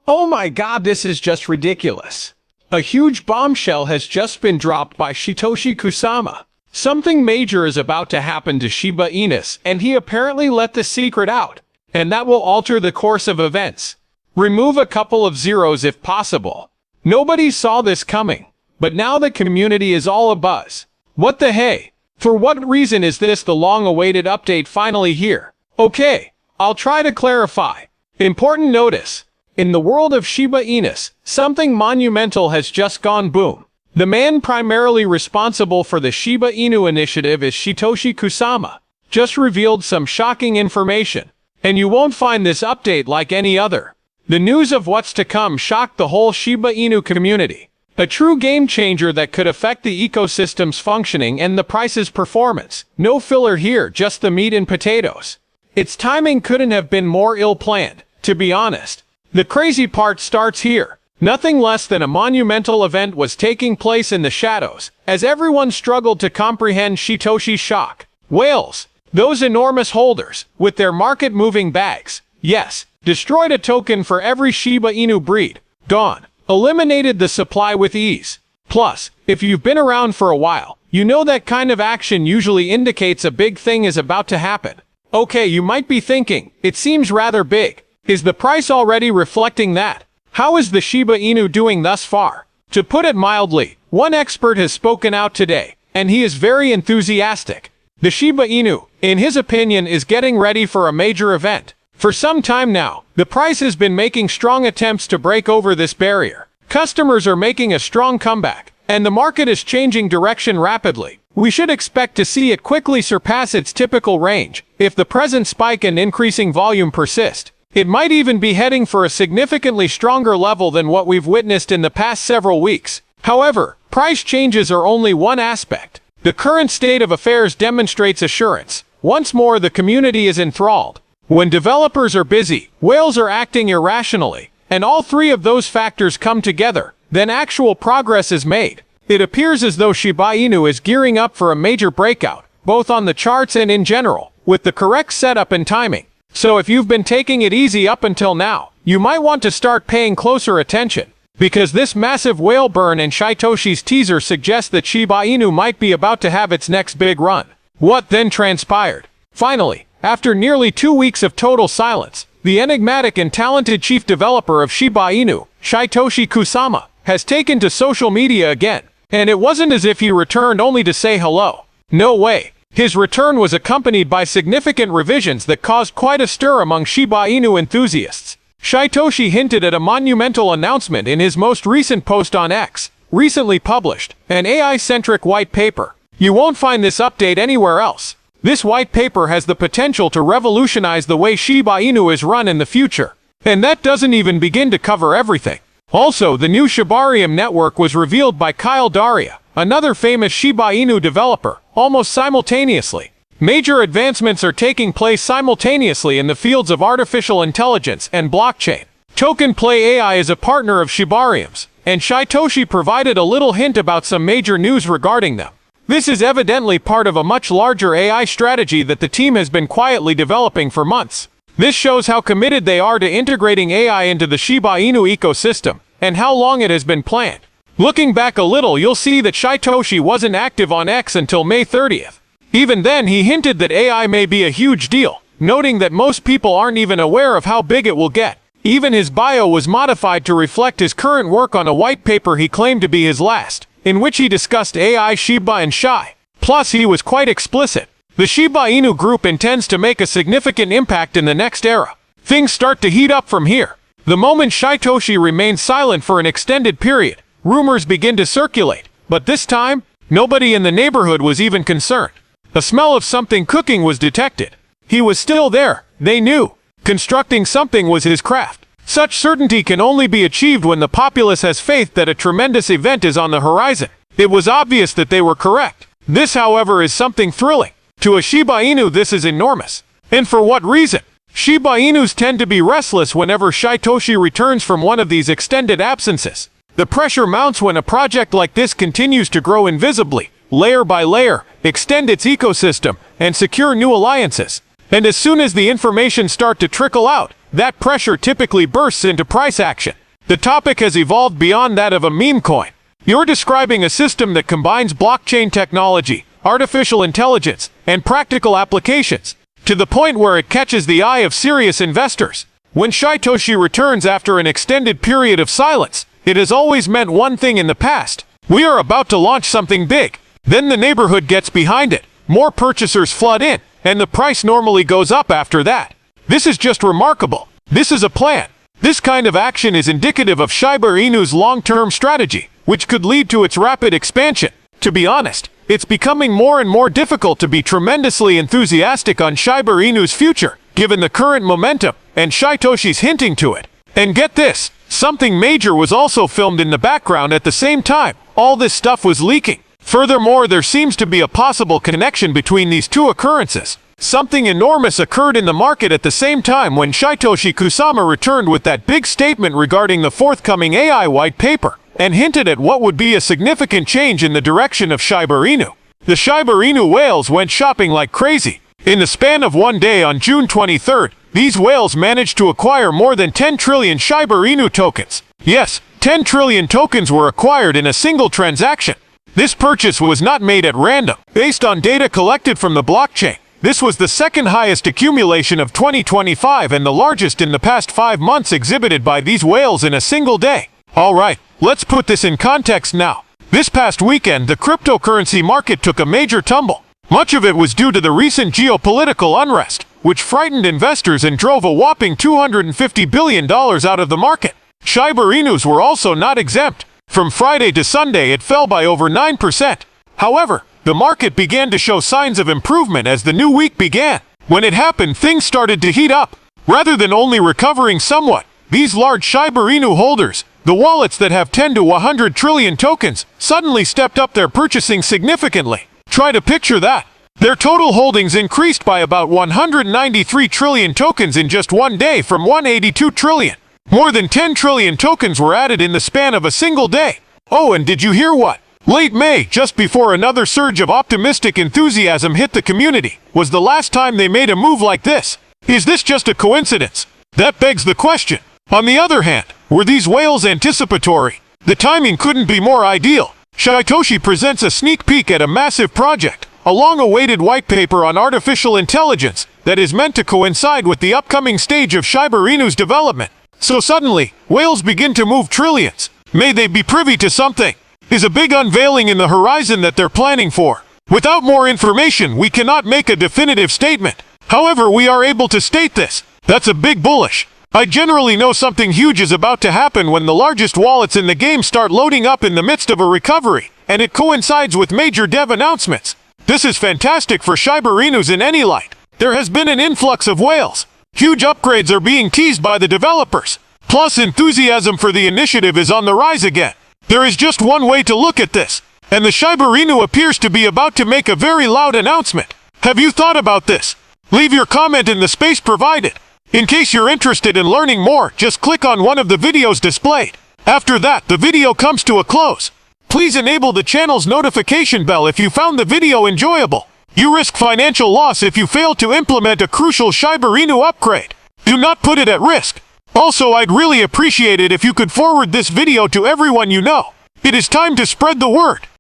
Oh my god, this is just ridiculous. A huge bombshell has just been dropped by Shytoshi Kusama. Something major is about to happen to Shiba Inu, and he apparently let the secret out. And that will alter the course of events. Remove a couple of zeros if possible. Nobody saw this coming. But now the community is all abuzz. What the hey? For what reason is this the long-awaited update finally here? Okay, I'll try to clarify. Important notice. In the world of Shiba Inu, something monumental has just gone boom. The man primarily responsible for the Shiba Inu initiative is Shytoshi Kusama. Just revealed some shocking information. And you won't find this update like any other. The news of what's to come shocked the whole Shiba Inu community. A true game changer that could affect the ecosystem's functioning and the price's performance. No filler here, just the meat and potatoes. Its timing couldn't have been more ill-planned, to be honest. The crazy part starts here. Nothing less than a monumental event was taking place in the shadows, as everyone struggled to comprehend Shytoshi's shock. Whales, those enormous holders, with their market-moving bags, yes, destroyed a token for every Shiba Inu breed. Gone. Eliminated the supply with ease. Plus, if you've been around for a while, you know that kind of action usually indicates a big thing is about to happen. Okay, you might be thinking, it seems rather big. Is the price already reflecting that? How is the Shiba Inu doing thus far? To put it mildly, one expert has spoken out today, and he is very enthusiastic. The Shiba Inu, in his opinion, is getting ready for a major event. For some time now, the price has been making strong attempts to break over this barrier. Customers are making a strong comeback, and the market is changing direction rapidly. We should expect to see it quickly surpass its typical range. If the present spike and increasing volume persist, it might even be heading for a significantly stronger level than what we've witnessed in the past several weeks. However, price changes are only one aspect. The current state of affairs demonstrates assurance. Once more, the community is enthralled. When developers are busy, whales are acting irrationally, and all three of those factors come together, then actual progress is made. It appears as though Shiba Inu is gearing up for a major breakout, both on the charts and in general, with the correct setup and timing. So if you've been taking it easy up until now, you might want to start paying closer attention, because this massive whale burn and Shytoshi's teaser suggest that Shiba Inu might be about to have its next big run. What then transpired? Finally, after nearly 2 weeks of total silence, the enigmatic and talented chief developer of Shiba Inu, Shytoshi Kusama, has taken to social media again. And it wasn't as if he returned only to say hello. No way. His return was accompanied by significant revisions that caused quite a stir among Shiba Inu enthusiasts. Shytoshi hinted at a monumental announcement in his most recent post on X, recently published, an AI-centric white paper. You won't find this update anywhere else. This white paper has the potential to revolutionize the way Shiba Inu is run in the future. And that doesn't even begin to cover everything. Also, the new Shibarium network was revealed by Kyle Daria, another famous Shiba Inu developer, almost simultaneously. Major advancements are taking place simultaneously in the fields of artificial intelligence and blockchain. Token Play.ht is a partner of Shibarium's, and Shytoshi provided a little hint about some major news regarding them. This is evidently part of a much larger AI strategy that the team has been quietly developing for months. This shows how committed they are to integrating AI into the Shiba Inu ecosystem, and how long it has been planned. Looking back a little, you'll see that Shytoshi wasn't active on X until May 30th. Even then, he hinted that AI may be a huge deal, noting that most people aren't even aware of how big it will get. Even his bio was modified to reflect his current work on a white paper he claimed to be his last, in which he discussed AI, Shiba, and Shy. Plus, he was quite explicit. The Shiba Inu group intends to make a significant impact in the next era. Things start to heat up from here. The moment Shytoshi remains silent for an extended period, rumors begin to circulate. But this time, nobody in the neighborhood was even concerned. A smell of something cooking was detected. He was still there, they knew. Constructing something was his craft. Such certainty can only be achieved when the populace has faith that a tremendous event is on the horizon. It was obvious that they were correct. This, however, is something thrilling. To a Shiba Inu, this is enormous. And for what reason? Shiba Inus tend to be restless whenever Shytoshi returns from one of these extended absences. The pressure mounts when a project like this continues to grow invisibly, layer by layer, extend its ecosystem, and secure new alliances. And as soon as the information starts to trickle out, that pressure typically bursts into price action. The topic has evolved beyond that of a meme coin. You're describing a system that combines blockchain technology, artificial intelligence, and practical applications, to the point where it catches the eye of serious investors. When Shytoshi returns after an extended period of silence, it has always meant one thing in the past: we are about to launch something big. Then the neighborhood gets behind it, more purchasers flood in, and the price normally goes up after that. This is just remarkable. This is a plan. This kind of action is indicative of Shiba Inu's long-term strategy, which could lead to its rapid expansion. To be honest, it's becoming more and more difficult to be tremendously enthusiastic on Shiba Inu's future, given the current momentum, and Shytoshi's hinting to it. And get this, something major was also filmed in the background at the same time. All this stuff was leaking. Furthermore, there seems to be a possible connection between these two occurrences. Something enormous occurred in the market at the same time when Shytoshi Kusama returned with that big statement regarding the forthcoming AI white paper, and hinted at what would be a significant change in the direction of Shiba Inu. The Shiba Inu whales went shopping like crazy. In the span of one day on June 23rd, these whales managed to acquire more than 10 trillion Shiba Inu tokens. Yes, 10 trillion tokens were acquired in a single transaction. This purchase was not made at random. Based on data collected from the blockchain, this was the second highest accumulation of 2025 and the largest in the past 5 months exhibited by these whales in a single day. Alright, let's put this in context now. This past weekend, the cryptocurrency market took a major tumble. Much of it was due to the recent geopolitical unrest, which frightened investors and drove a whopping $250 billion out of the market. Shiba Inus were also not exempt. From Friday to Sunday, it fell by over 9%. However, the market began to show signs of improvement as the new week began. When it happened, things started to heat up. Rather than only recovering somewhat, these large Shiba Inu holders, the wallets that have 10 to 100 trillion tokens, suddenly stepped up their purchasing significantly. Try to picture that. Their total holdings increased by about 193 trillion tokens in just one day from 182 trillion. More than 10 trillion tokens were added in the span of a single day. Oh, and did you hear what? Late May, just before another surge of optimistic enthusiasm hit the community, was the last time they made a move like this. Is this just a coincidence? That begs the question. On the other hand, were these whales anticipatory? The timing couldn't be more ideal. Shytoshi presents a sneak peek at a massive project, a long-awaited white paper on artificial intelligence that is meant to coincide with the upcoming stage of Shiba Inu's development. So suddenly, whales begin to move trillions. May they be privy to something? Is a big unveiling in the horizon that they're planning for. Without more information, we cannot make a definitive statement. However, we are able to state this. That's a big bullish. I generally know something huge is about to happen when the largest wallets in the game start loading up in the midst of a recovery, and it coincides with major dev announcements. This is fantastic for Shiba Inus in any light. There has been an influx of whales. Huge upgrades are being teased by the developers. Plus, enthusiasm for the initiative is on the rise again. There is just one way to look at this, and the Shiba Inu appears to be about to make a very loud announcement. Have you thought about this? Leave your comment in the space provided. In case you're interested in learning more, just click on one of the videos displayed. After that, the video comes to a close. Please enable the channel's notification bell if you found the video enjoyable. You risk financial loss if you fail to implement a crucial Shiba Inu upgrade. Do not put it at risk. Also, I'd really appreciate it if you could forward this video to everyone you know. It is time to spread the word.